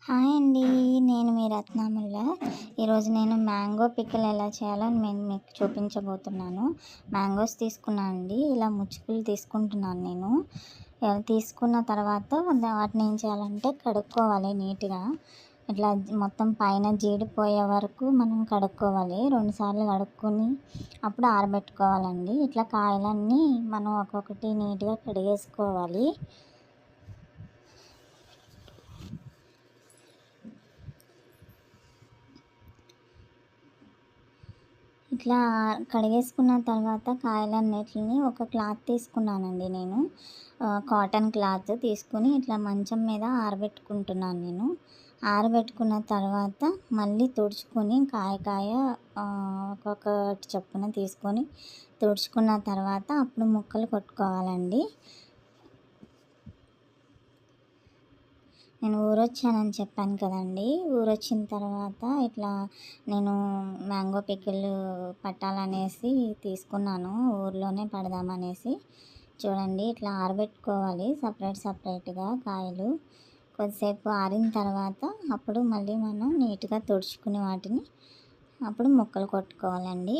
Hi అండి. నేను మీ రత్నముల్ల. ఈరోజు నేను మ్యాంగో పికిల్ ఎలా చేయాలో నేను మీకు చూపించబోతున్నాను. మ్యాంగోస్ తీసుకున్నాను అండి. ఇలా ముచ్చుకులు తీసుకుంటున్నాను నేను. తీసుకున్న తర్వాత వాటిని ఏం చేయాలంటే కడుక్కోవాలి నీట్‌గా. ఇట్లా మొత్తం పైన జీడిపోయే వరకు మనం కడుక్కోవాలి. 2 సార్లు కడుక్కొని అప్పుడు ఆరబెట్టుకోవాలండి. ఇట్లా కాయలన్నీ మనం ఒక్కొక్కటి నీట్‌గా కడిగేసుకోవాలి. ఇట్లా కడిగేసుకున్న తర్వాత కాయలన్నిటిని ఒక క్లాత్ తీసుకున్నానండి నేను. కాటన్ క్లాత్ తీసుకొని ఇట్లా మంచం మీద ఆరబెట్టుకుంటున్నాను నేను. ఆరబెట్టుకున్న తర్వాత మళ్ళీ తుడుచుకొని కాయ ఒక్కొక్కటి చొప్పున తీసుకొని తుడుచుకున్న తర్వాత అప్పుడు ముక్కలు కొట్టుకోవాలండి. నేను ఊరొచ్చానని చెప్పాను కదండీ! ఊరొచ్చిన తర్వాత ఇట్లా నేను మ్యాంగో పికిల్ పట్టాలనేసి తీసుకున్నాను. ఊర్లోనే పడదామనేసి. చూడండి ఇట్లా ఆరబెట్టుకోవాలి సపరేట్‌గా కాయలు. కొద్దిసేపు ఆరిన తర్వాత అప్పుడు మళ్ళీ మనం నీట్‌గా తుడుచుకుని వాటిని అప్పుడు ముక్కలు కొట్టుకోవాలండి.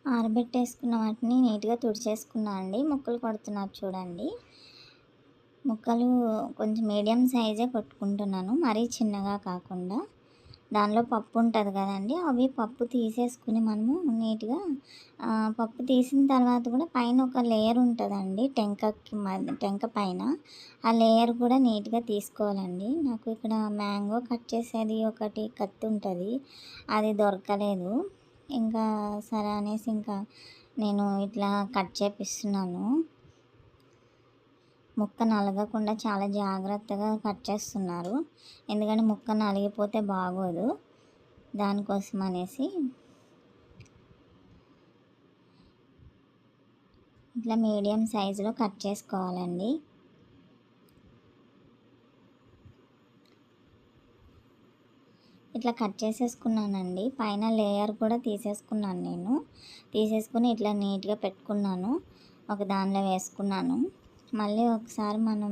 ఆరబెట్టేసుకున్న వాటిని నీట్‌గా తుడిచేసుకున్నా అండి. ముక్కలు కొడుతున్నారు చూడండి. ముక్కలు కొంచెం మీడియం సైజే కొట్టుకుంటున్నాను. మరీ చిన్నగా కాకుండా. దానిలో పప్పు ఉంటుంది కదండీ! అవి పప్పు తీసేసుకుని మనము నీట్‌గా పప్పు తీసిన తర్వాత కూడా పైన ఒక లేయర్ ఉంటుందండి టెంక పైన. ఆ లేయర్ కూడా నీట్‌గా తీసుకోవాలండి. నాకు ఇక్కడ మ్యాంగో కట్ చేసేది ఒకటి కత్తి ఉంటుంది. అది దొరకలేదు. ఇంకా సరే అనేసి ఇంకా నేను ఇట్లా కట్ చేపిస్తున్నాను. ముక్క నలగకుండా చాలా జాగ్రత్తగా కట్ చేస్తున్నారు. ఎందుకంటే ముక్క నలిగిపోతే బాగోదు. దానికోసం అనేసి ఇట్లా మీడియం సైజులో కట్ చేసుకోవాలండి. ఇట్లా కట్ చేసేసుకున్నానండి. పైన లేయర్ కూడా తీసేసుకున్నాను నేను. తీసేసుకుని ఇట్లా నీట్‌గా పెట్టుకున్నాను. ఒక దానిలో వేసుకున్నాను. మళ్ళీ ఒకసారి మనం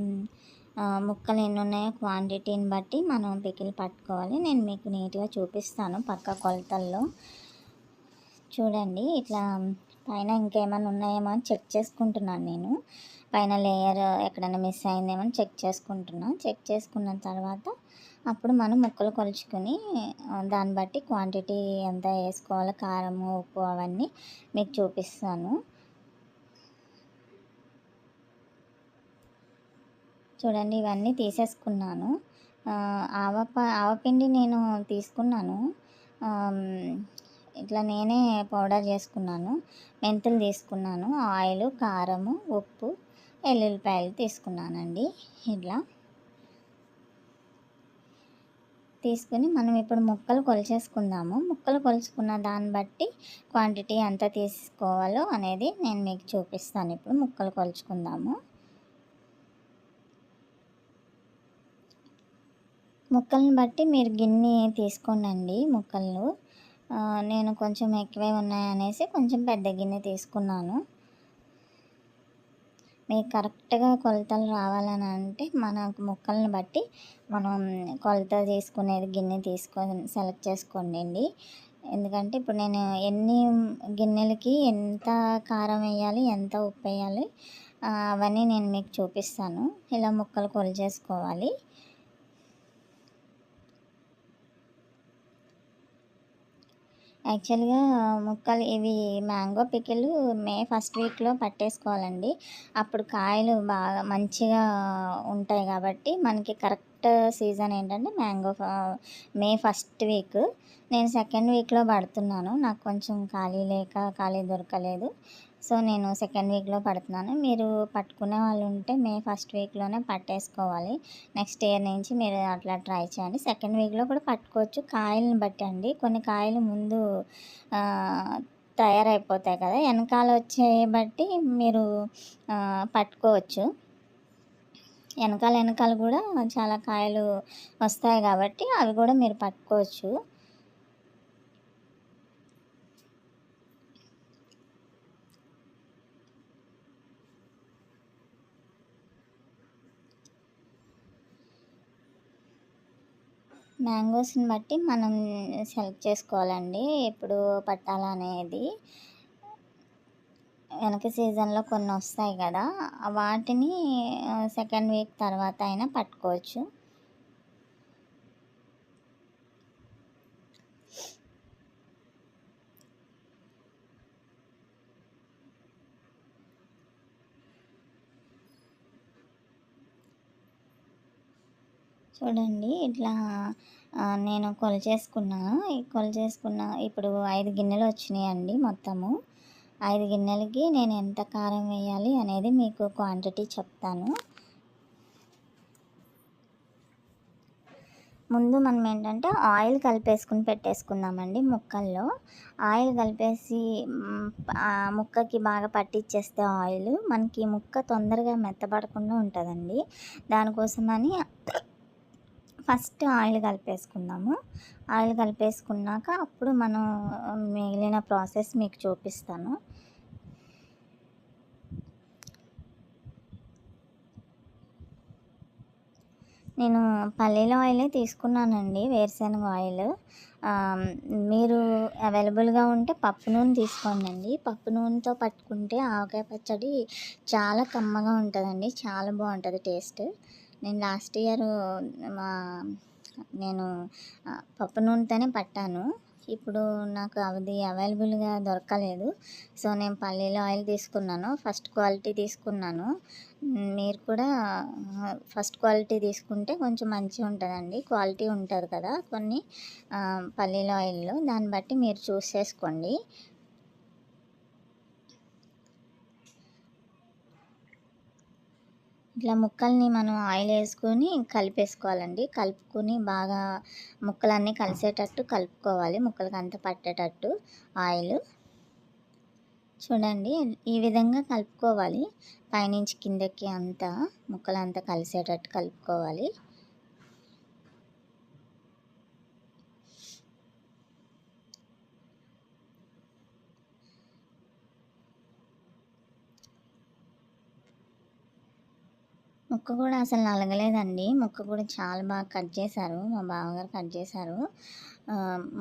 ముక్కలు ఎన్ని ఉన్నాయో క్వాంటిటీని బట్టి మనం పికిల్ పట్టుకోవాలి. నేను మీకు నీట్‌గా చూపిస్తాను పక్క కొలతల్లో. చూడండి ఇట్లా పైన ఇంకేమైనా ఉన్నాయేమో అని చెక్ చేసుకుంటున్నాను నేను. పైన లేయర్ ఎక్కడైనా మిస్ అయిందేమో అని చెక్ చేసుకుంటున్నా. చెక్ చేసుకున్న తర్వాత అప్పుడు మనం ముక్కలు కొలుచుకొని దాన్ని బట్టి క్వాంటిటీ ఎంత వేసుకోవాలో కారము, ఉప్పు అవన్నీ మీకు చూపిస్తాను. చూడండి ఇవన్నీ తీసేసుకున్నాను. ఆవపిండి నేను తీసుకున్నాను. ఇట్లా నేనే పౌడర్ చేసుకున్నాను. మెంతులు తీసుకున్నాను. ఆయిల్, కారము, ఉప్పు, ఎల్లుల్లిపాయలు తీసుకున్నానండి. ఇట్లా తీసుకుని మనం ఇప్పుడు ముక్కలు కొలిచేసుకుందాము. ముక్కలు కొలుచుకున్న దాన్ని బట్టి క్వాంటిటీ ఎంత తీసుకోవాలో అనేది నేను మీకు చూపిస్తాను. ఇప్పుడు ముక్కలు కొలుచుకుందాము. ముక్కలను బట్టి మీరు గిన్నె తీసుకోండి ముక్కలు. నేను కొంచెం ఎక్కువే ఉన్నాయనేసి కొంచెం పెద్ద గిన్నె తీసుకున్నాను. మీకు కరెక్ట్‌గా కొలతలు రావాలని అంటే మనకు ముక్కలను బట్టి మనం కొలత తీసుకునేది గిన్నె సెలెక్ట్ చేసుకోండి. ఎందుకంటే ఇప్పుడు నేను ఎన్ని గిన్నెలకి ఎంత కారం వేయాలి, ఎంత ఉప్పు వేయాలి అవన్నీ నేను మీకు చూపిస్తాను. ఇలా ముక్కలు కొలిచేసుకోవాలి. యాక్చువల్‌గా ముక్కలు ఇవి మ్యాంగో పికిల్ మే ఫస్ట్ వీక్‌లో పట్టేసుకోవాలండి. అప్పుడు కాయలు బాగా మంచిగా ఉంటాయి కాబట్టి మనకి కరెక్ట్ సీజన్ ఏంటంటే మే ఫస్ట్ వీక్. నేను సెకండ్ వీక్‌లో పడుతున్నాను. నాకు కొంచెం ఖాళీ దొరకలేదు. సో నేను సెకండ్ వీక్లో పడుతున్నాను. మీరు పట్టుకునే వాళ్ళు ఉంటే మే ఫస్ట్ వీక్లోనే పట్టేసుకోవాలి. నెక్స్ట్ ఇయర్ నుంచి మీరు అట్లా ట్రై చేయండి. సెకండ్ వీక్లో కూడా పట్టుకోవచ్చు, కాయలను బట్టి అండి. కొన్ని కాయలు ముందు తయారైపోతాయి కదా, వెనకాల వచ్చేవి బట్టి మీరు పట్టుకోవచ్చు. వెనకాల కూడా చాలా కాయలు వస్తాయి కాబట్టి అవి కూడా మీరు పట్టుకోవచ్చు. మ్యాంగోస్ని బట్టి మనం సెలెక్ట్ చేసుకోవాలండి ఎప్పుడు పట్టాలనేది. వెనక సీజన్లో కొన్ని వస్తాయి కదా, వాటిని సెకండ్ వీక్ తర్వాత అయినా పట్టుకోవచ్చు. చూడండి ఇట్లా నేను కొలిచేసుకున్నాను. ఇప్పుడు 5 గిన్నెలు వచ్చినాయండి మొత్తము. 5 గిన్నెలకి నేను ఎంత కారం వేయాలి అనేది మీకు క్వాంటిటీ చెప్తాను. ముందు మనం ఏంటంటే ఆయిల్ కలిపేసుకుని పెట్టేసుకుందామండి ముక్కల్లో. ఆయిల్ కలిపేసి ముక్కకి బాగా పట్టించేస్తే ఆయిల్ మనకి ముక్క తొందరగా మెత్తబడకుండా ఉంటుందండి. దానికోసమని ఫస్ట్ ఆయిల్ కలిపేసుకుందాము. ఆయిల్ కలిపేసుకున్నాక అప్పుడు మనం మిగిలిన ప్రాసెస్ మీకు చూపిస్తాను. నేను పల్లీల ఆయిలే తీసుకున్నానండి, వేరుశనగ ఆయిల్. మీరు అవైలబుల్గా ఉంటే పప్పు నూనె తీసుకోండి. పప్పు నూనెతో పట్టుకుంటే ఆవకాయ పచ్చడి చాలా కమ్మగా ఉంటుందండి, చాలా బాగుంటుంది టేస్ట్. నేను లాస్ట్ ఇయర్ నేను పప్పు నూనెతోనే పట్టాను. ఇప్పుడు నాకు అది అవైలబుల్గా దొరకలేదు. సో నేను పల్లీల ఆయిల్ తీసుకున్నాను, ఫస్ట్ క్వాలిటీ తీసుకున్నాను. మీరు కూడా ఫస్ట్ క్వాలిటీ తీసుకుంటే కొంచెం మంచిగా ఉంటుందండి, క్వాలిటీ ఉంటుంది కదా కొన్ని పల్లీల ఆయిల్లో, దాన్ని బట్టి మీరు చూస్ చేసుకోండి. ఇట్లా ముక్కల్ని మనం ఆయిల్ వేసుకొని కలిపేసుకోవాలండి. కలుపుకొని బాగా ముక్కలన్నీ కలిసేటట్టు కలుపుకోవాలి, ముక్కలకి అంతా పట్టేటట్టు ఆయిల్. చూడండి ఈ విధంగా కలుపుకోవాలి, పైనుంచి కిందకి అంతా ముక్కలంతా కలిసేటట్టు కలుపుకోవాలి. ముక్క కూడా అసలు నలగలేదండి, ముక్క కూడా చాలా బాగా కట్ చేశారు, మా బావగారు కట్ చేశారు.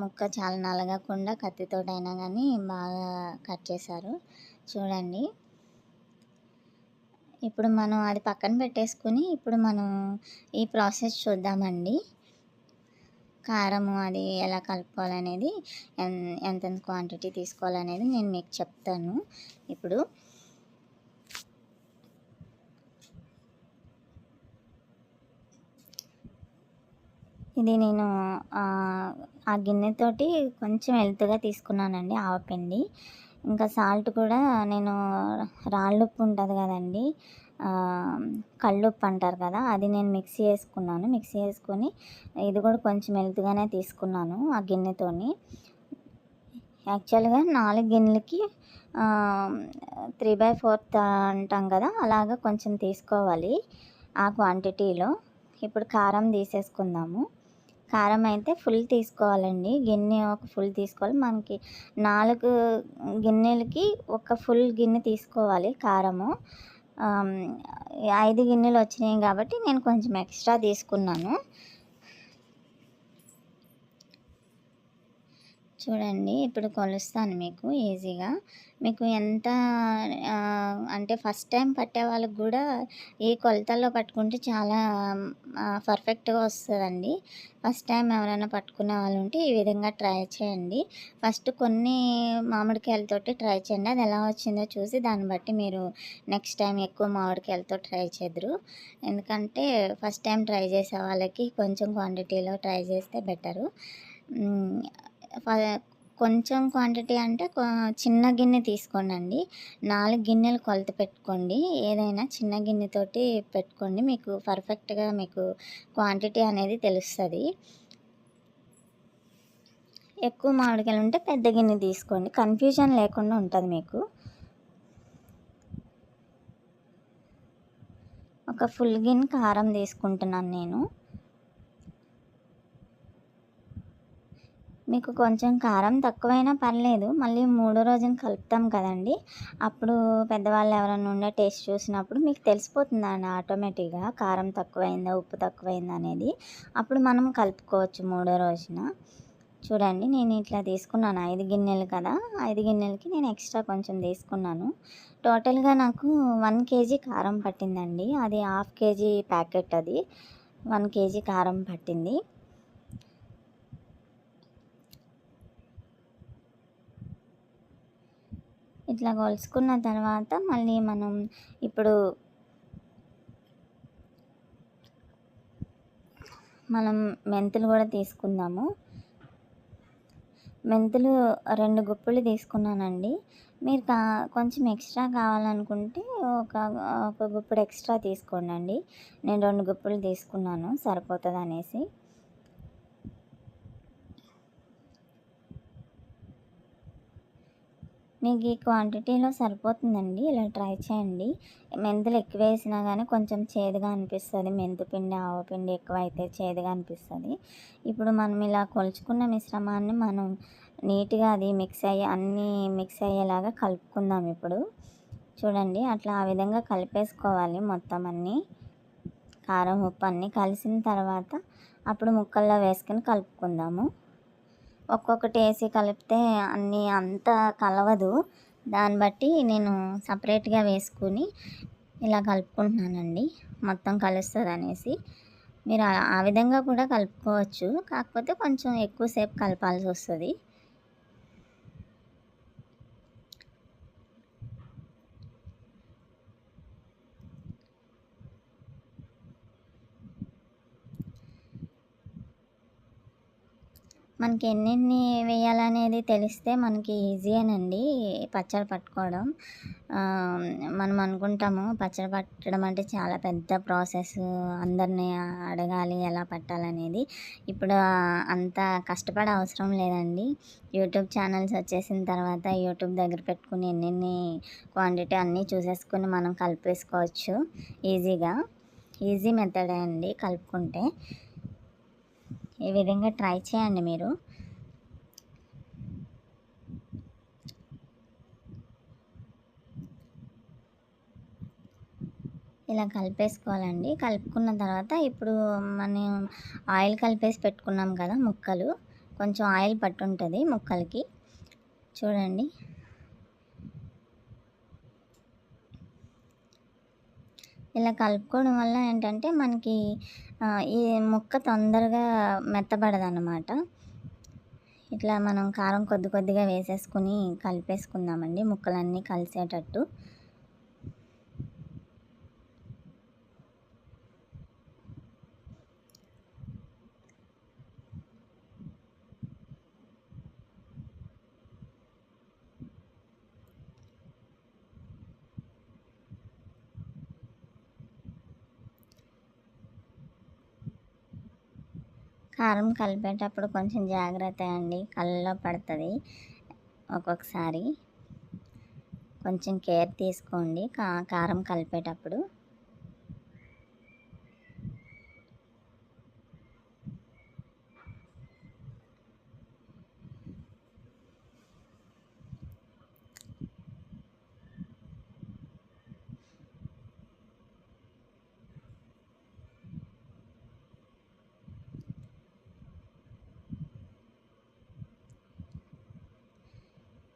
ముక్క చాలా నలగకుండా కత్తితోటైనా కానీ బాగా కట్ చేశారు. చూడండి ఇప్పుడు మనం అది పక్కన పెట్టేసుకొని ఇప్పుడు మనం ఈ ప్రాసెస్ చూద్దామండి. కారము అది ఎలా కలుపుకోవాలనేది, ఎంత క్వాంటిటీ తీసుకోవాలనేది నేను మీకు చెప్తాను ఇప్పుడు. ఇది నేను ఆ గిన్నెతోటి కొంచెం ఎలుతుగా తీసుకున్నానండి ఆవపిండి. ఇంకా సాల్ట్ కూడా నేను రాళ్ళుప్పు ఉంటుంది కదండి, కళ్ళుప్పు అంటారు కదా, అది నేను మిక్సీ వేసుకొని ఇది కూడా కొంచెం ఎలుతుగానే తీసుకున్నాను ఆ గిన్నెతోని. యాక్చువల్గా 4 గిన్నెలకి 3/4 అంటాం కదా, అలాగా కొంచెం తీసుకోవాలి ఆ క్వాంటిటీలో. ఇప్పుడు కారం తీసేసుకుందాము. కారం అయితే ఫుల్ తీసుకోవాలండి, గిన్నె ఒక ఫుల్ తీసుకోవాలి. మనకి 4 గిన్నెలకి ఒక ఫుల్ గిన్నె తీసుకోవాలి కారము. 5 గిన్నెలు వచ్చినాయి కాబట్టి నేను కొంచెం ఎక్స్ట్రా తీసుకున్నాను. చూడండి ఇప్పుడు కొలుస్తాను మీకు ఈజీగా. మీకు ఎంత అంటే ఫస్ట్ టైం పట్టే వాళ్ళకి కూడా ఈ కొలతల్లో పట్టుకుంటే చాలా పర్ఫెక్ట్గా వస్తుందండి. ఫస్ట్ టైం ఎవరైనా పట్టుకునే వాళ్ళు ఉంటే ఈ విధంగా ట్రై చేయండి. ఫస్ట్ కొన్ని మామిడికాయలతోటి ట్రై చేయండి, అది ఎలా వచ్చిందో చూసి దాన్ని బట్టి మీరు నెక్స్ట్ టైం ఎక్కువ మామిడికాయలతో ట్రై చేద్దరు. ఎందుకంటే ఫస్ట్ టైం ట్రై చేసే వాళ్ళకి కొంచెం క్వాంటిటీలో ట్రై చేస్తే బెటరు. కొంచెం క్వాంటిటీ అంటే చిన్న గిన్నె తీసుకోండండి. 4 గిన్నెలు కొలత పెట్టుకోండి. ఏదైనా చిన్న గిన్నెతోటి పెట్టుకోండి. మీకు పర్ఫెక్ట్‌గా మీకు క్వాంటిటీ అనేది తెలుస్తది. ఎక్కువ మామిడికాయలుంటే పెద్ద గిన్నె తీసుకోండి. కన్‌ఫ్యూజన్ లేకుండా ఉంటది మీకు. ఒక ఫుల్ గిన్నె కారం తీసుకుంటున్నాను నేను. మీకు కొంచెం కారం తక్కువైనా పర్లేదు. మళ్ళీ మూడో రోజున కలుపుతాం కదండీ! అప్పుడు పెద్దవాళ్ళు ఎవరైనా ఉండే టేస్ట్ చూసినప్పుడు మీకు తెలిసిపోతుందండి ఆటోమేటిక్‌గా కారం తక్కువైందా, ఉప్పు తక్కువైందా అనేది. అప్పుడు మనం కలుపుకోవచ్చు మూడో రోజున. చూడండి నేను ఇట్లా తీసుకున్నాను 5 గిన్నెలు కదా! 5 గిన్నెలకి నేను ఎక్స్‌ట్రా కొంచెం తీసుకున్నాను. టోటల్‌గా నాకు 1 కేజీ కారం పట్టిందండి. అది హాఫ్ కేజీ ప్యాకెట్ అది. 1 కేజీ కారం పట్టింది. ఇట్లా కొలుచుకున్న తర్వాత మళ్ళీ మనం ఇప్పుడు మెంతులు కూడా తీసుకుందాము. మెంతులు 2 గుప్పులు తీసుకున్నానండి. మీరు కొంచెం ఎక్స్ట్రా కావాలనుకుంటే ఒక గుప్పుడు ఎక్స్ట్రా తీసుకోండి. నేను 2 గుప్పులు తీసుకున్నాను సరిపోతుందనేసి. మీకు ఈ క్వాంటిటీలో సరిపోతుందండి. ఇలా ట్రై చేయండి. మెంతులు ఎక్కువ వేసినా కానీ కొంచెం చేదుగా అనిపిస్తుంది. మెంతిపిండి ఆవపిండి ఎక్కువైతే చేదుగా అనిపిస్తుంది. ఇప్పుడు మనం ఇలా కొలుచుకున్న మిశ్రమాన్ని మనం నీట్‌గా అది అన్నీ మిక్స్ అయ్యేలాగా కలుపుకుందాం ఇప్పుడు. చూడండి అట్లా ఆ విధంగా కలిపేసుకోవాలి మొత్తం అన్నీ. కారం, ఉప్పు అన్నీ కలిసిన తర్వాత అప్పుడు ముక్కల్లో వేసుకొని కలుపుకుందాము. ఒక్కొక్కటి వేసి కలిపితే అన్నీ అంతా కలవదు. దాన్ని బట్టి నేను సపరేట్‌గా వేసుకొని ఇలా కలుపుకుంటున్నానండి. మొత్తం కలుస్తదనేసి. మీరు ఆ విధంగా కూడా కలుపుకోవచ్చు. కాకపోతే కొంచెం ఎక్కువ సేపు కలపాల్సొస్తది. మనకి ఎన్నెన్ని వేయాలనేది తెలిస్తే మనకి ఈజీయేనండి పచ్చడి పట్టుకోవడం. మనం అనుకుంటాము పచ్చడి పట్టడం అంటే చాలా పెద్ద ప్రాసెస్. అందరిని అడగాలి ఎలా పట్టాలనేది. ఇప్పుడు అంత కష్టపడే అవసరం లేదండి. యూట్యూబ్ ఛానల్స్ వచ్చేసిన తర్వాత యూట్యూబ్ దగ్గర పెట్టుకుని ఎన్నెన్ని క్వాంటిటీ అన్నీ చూసేసుకొని మనం కలిపేసుకోవచ్చు ఈజీగా. ఈజీ మెథడే అండి కలుపుకుంటే. ఈ విధంగా ట్రై చేయండి మీరు. ఇలా కలిపేసుకోవాలండి. కలుపుకున్న తర్వాత ఇప్పుడు మనం ఆయిల్ కలిపేసి పెట్టుకున్నాం కదా ముక్కలు. కొంచెం ఆయిల్ పట్టుంటుంది ముక్కలకి. చూడండి. ఇలా కలుపుకోవడం వల్ల ఏంటంటే మనకి ఈ ముక్క తొందరగా మెత్తబడదనమాట. ఇట్లా మనం కారం కొద్ది కొద్దిగా వేసేసుకొని కలిపేసుకుందామండి ముక్కలన్నీ కలిసేటట్టు. కారం కలిపేటప్పుడు కొంచెం జాగ్రత్త అండి. కళ్ళలో పడుతుంది ఒక్కొక్కసారి. కొంచెం కేర్ తీసుకోండి కారం కలిపేటప్పుడు.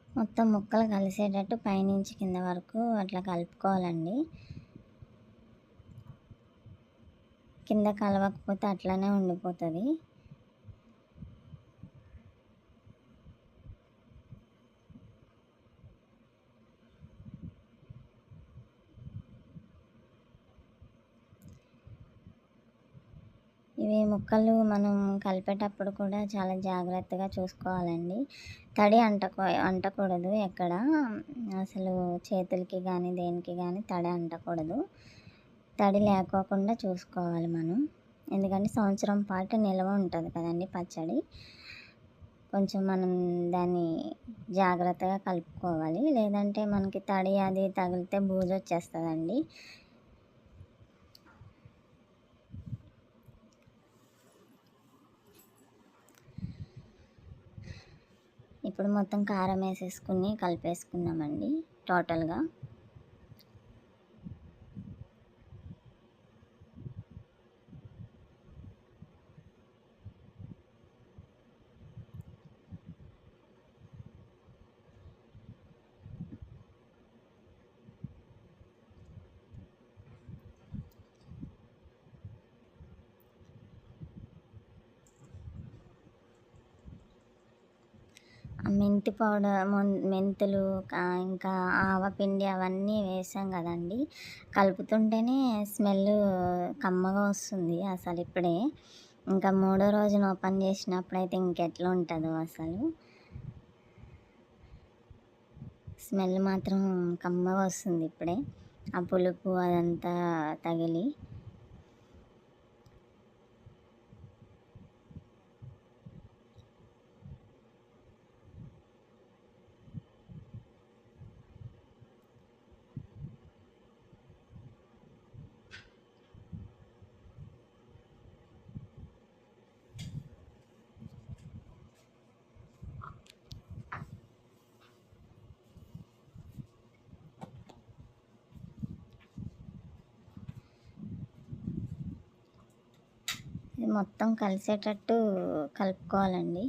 మొత్తం ముక్కలు కలిసేటట్టు పైనుంచి కింద వరకు అట్లా కలుపుకోవాలండి. కింద కలవకపోతే అట్లనే ఉండిపోతుంది. ఈ ఇవి ముక్కలు మనం కలిపేటప్పుడు కూడా చాలా జాగ్రత్తగా చూసుకోవాలండి. తడి అంటకూడదు ఎక్కడ. అసలు చేతులకి గానీ, దేనికి గానీ తడి అంటకూడదు. తడి లేకోకుండా చూసుకోవాలి మనం. ఎందుకంటే సంవత్సరం పాటు నిల్వ ఉంటది కదండీ పచ్చడి. కొంచెం మనం దాన్ని జాగ్రత్తగా కలుపుకోవాలి. లేదంటే మనకి తడి అది తగిలితే బూజొచ్చేస్తదండి. ఇప్పుడు మొత్తం కారం వేసేసుకుని కలిపేసుకుందామండి టోటల్‌గా. మెంతి పౌడర్ మెంతులు ఇంకా ఆవపిండి అవన్నీ వేసాం కదండీ! కలుపుతుంటేనే స్మెల్ కమ్మగా వస్తుంది అసలిప్పుడే. ఇంకా మూడో రోజున ఓపెన్ చేసినప్పుడైతే ఇంకెట్లుంటదో అసలు. స్మెల్ మాత్రం కమ్మగా వస్తుంది ఇప్పుడే. ఆ పులుపు అదంతా తగిలి. ఇది మొత్తం కలిసేటట్టు కలుపుకోవాలండి.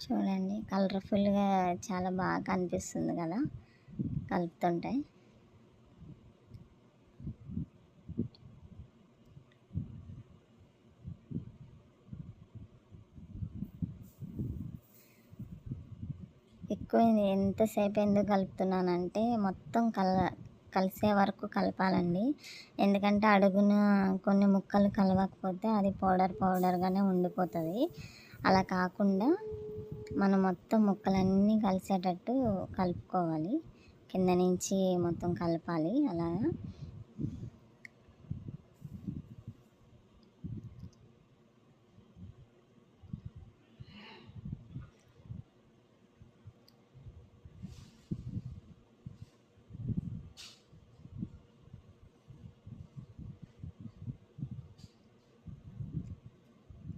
చూడండి కలర్‌ఫుల్‌గా చాలా బాగా కనిపిస్తుంది కదా! కలుపుతుంటే. ఎక్కువ ఎంతసేపు ఎందుకు కలుపుతున్నానంటే మొత్తం కలిసే వరకు కలపాలండి. ఎందుకంటే అడుగున కొన్ని ముక్కలు కలవకపోతే అది పౌడర్‌గానే ఉండిపోతది. అలా కాకుండా మనం మొత్తం ముక్కలన్నీ కలిసేటట్టు కలుపుకోవాలి. కింద నుంచి మొత్తం కలపాలి అలాగా.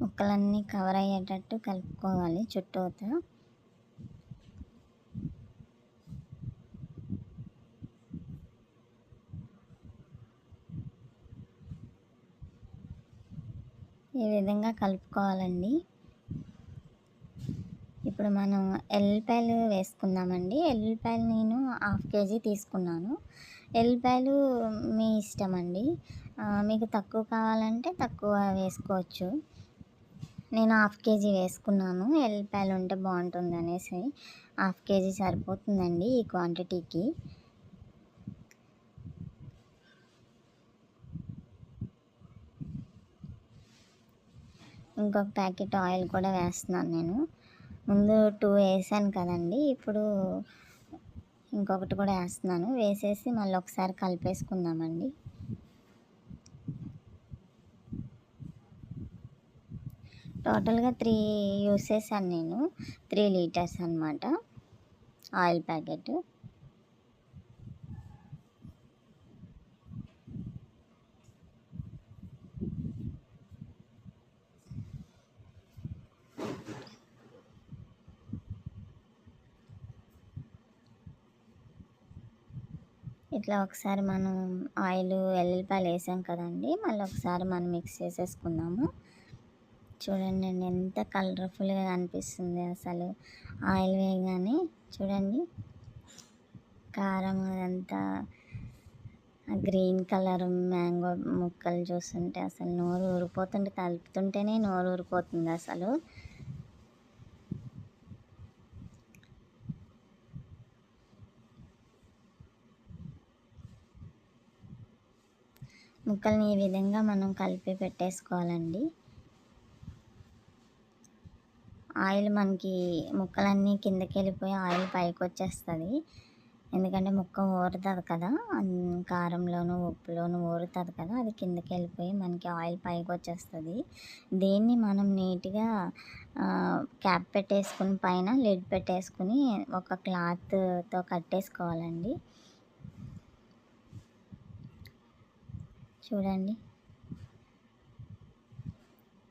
ముక్కలన్నీ కవర్ అయ్యేటట్టు కలుపుకోవాలి చుట్టూతా. ఈ విధంగా కలుపుకోవాలండి. ఇప్పుడు మనం ఎల్లిపాయలు వేసుకుందామండి. ఎల్లిపాయలు నేను 1/2 కేజీ తీసుకున్నాను. ఎల్లిపాయలు మీ ఇష్టమండి. మీకు తక్కువ కావాలంటే తక్కువ వేసుకోవచ్చు. నేను 1/2 కేజీ వేసుకున్నాను. ఎల్లిపాయలు ఉంటే బాగుంటుందనేసి 1/2 కేజీ సరిపోతుందండి ఈ క్వాంటిటీకి. ఇంకొక ప్యాకెట్ ఆయిల్ కూడా వేస్తున్నాను నేను. ముందు 2 వేసాను కదండీ! ఇప్పుడు ఇంకొకటి కూడా వేస్తున్నాను. వేసేసి మళ్ళీ ఒకసారి కలిపేసుకుందామండి. టోటల్‌గా 3 యూజ్ చేశాను నేను. 3 లీటర్స్ అనమాట ఆయిల్ ప్యాకెట్. ఇట్లా ఒకసారి మనం ఎల్లిపాయలు వేసాం కదండీ! మళ్ళీ ఒకసారి మనం మిక్స్ చేసేసుకుందాము. చూడండి ఎంత కలర్‌ఫుల్‌గా కనిపిస్తుంది అసలు. ఆయిల్ వేయగానే చూడండి కారం అదంతా గ్రీన్ కలర్ మ్యాంగో ముక్కలు చూస్తుంటే అసలు నోరు ఊరిపోతుంది. కలుపుతుంటేనే నోరు ఊరిపోతుంది అసలు. ముక్కల్ని ఈ విధంగా మనం కలిపి పెట్టేసుకోవాలండి. ఆయిల్ మనకి ముక్కలన్నీ కిందకెళ్ళిపోయి ఆయిల్ పైకొచ్చేస్తుంది. ఎందుకంటే ముక్క ఊరుతుంది కదా, కారంలోను ఉప్పులోను ఊరుతుంది కదా, అది కిందకెళ్ళిపోయి మనకి ఆయిల్ పైకొచ్చేస్తుంది. దీన్ని మనం నీట్గా క్యాప్ పెట్టేసుకుని పైన లిడ్ పెట్టేసుకుని ఒక క్లాత్తో కట్టేసుకోవాలండి. చూడండి,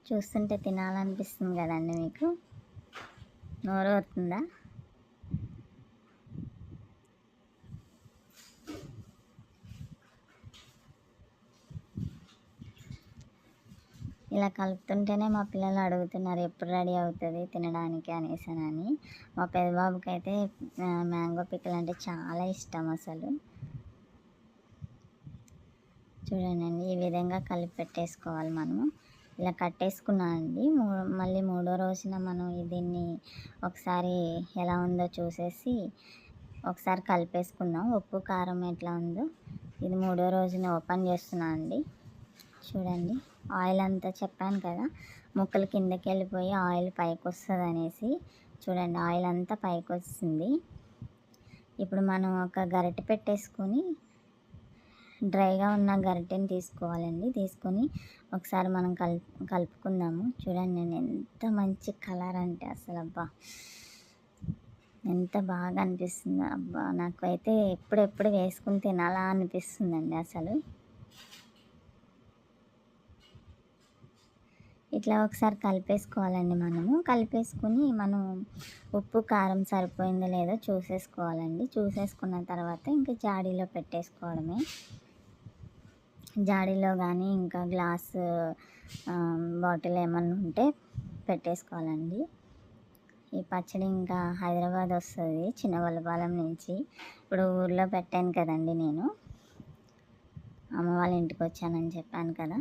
చూస్తుంటే తినాలనిపిస్తుంది కదండి మీకు. నోరు ఊరుతుందా? ఇలా కలుపుతుంటేనే మా పిల్లలు అడుగుతున్నారు ఎప్పుడు రెడీ అవుతుంది తినడానికి అనేసానని. మా పెద్దబాబుకి అయితే మ్యాంగో పికిల్ అంటే చాలా ఇష్టం అసలు. చూడండి, ఈ విధంగా కలిపి పెట్టేసుకోవాలి మనము. ఇలా కట్టేసుకున్నానండి. మళ్ళీ మూడో రోజున మనం దీన్ని ఒకసారి ఎలా ఉందో చూసేసి ఒకసారి కలిపేసుకుందాం. ఉప్పు కారం ఎట్లా ఉందో. ఇది మూడో రోజున ఓపెన్ చేస్తున్నాను అండి. చూడండి, ఆయిల్ అంతా చెప్పాను కదా, ముక్కలు కిందకి వెళ్ళిపోయి ఆయిల్ పైకి వస్తుంది అనేసి. చూడండి, ఆయిల్ అంతా పైకి వస్తుంది. ఇప్పుడు మనం ఒక గరిటె పెట్టేసుకొని డ్రైగా ఉన్న గరిటెని తీసుకోవాలండి. తీసుకొని ఒకసారి మనం కలుపుకుందాము. చూడండి, నేను ఎంత మంచి కలర్ అంటే అసలు అబ్బా ఎంత బాగా అనిపిస్తుంది. అబ్బా నాకైతే ఎప్పుడెప్పుడు వేసుకుని తినాలా అనిపిస్తుందండి అసలు. ఇట్లా ఒకసారి కలిపేసుకోవాలండి. కలిపేసుకుని మనం ఉప్పు కారం సరిపోయిందో లేదో చూసేసుకోవాలండి. చూసేసుకున్న తర్వాత ఇంకా జాడీలో పెట్టేసుకోవడమే. జాడీలో కానీ ఇంకా గ్లాస్ బాటిల్ ఏమన్నా ఉంటే పెట్టేసుకోవాలండి. ఈ పచ్చడి ఇంకా హైదరాబాద్ వస్తుంది చిన్నవల్లపాలెం నుంచి. ఇప్పుడు ఊర్లో పెట్టాను కదండి, నేను అమ్మ వాళ్ళ ఇంటికి వచ్చానని చెప్పాను కదా.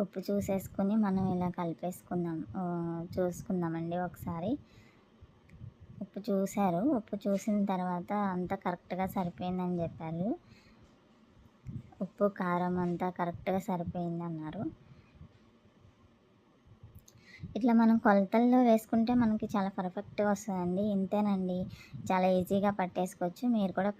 ఉప్పు చూసేసుకొని మనం ఇలా కలిపేసుకుందాం. చూసుకుందామండి ఒకసారి. ఉప్పు చూశారు. ఉప్పు చూసిన తర్వాత అంతా కరెక్ట్గా సరిపోయిందని చెప్పారు. ఉప్పు కారం అంతా కరెక్ట్గా సరిపోయింది అన్నారు. ఇట్లా మనం కొలతల్లో వేసుకుంటే మనకి చాలా పర్ఫెక్ట్గా వస్తుందండి. ఇంతేనండి, చాలా ఈజీగా పట్టేసుకోవచ్చు. మీరు కూడా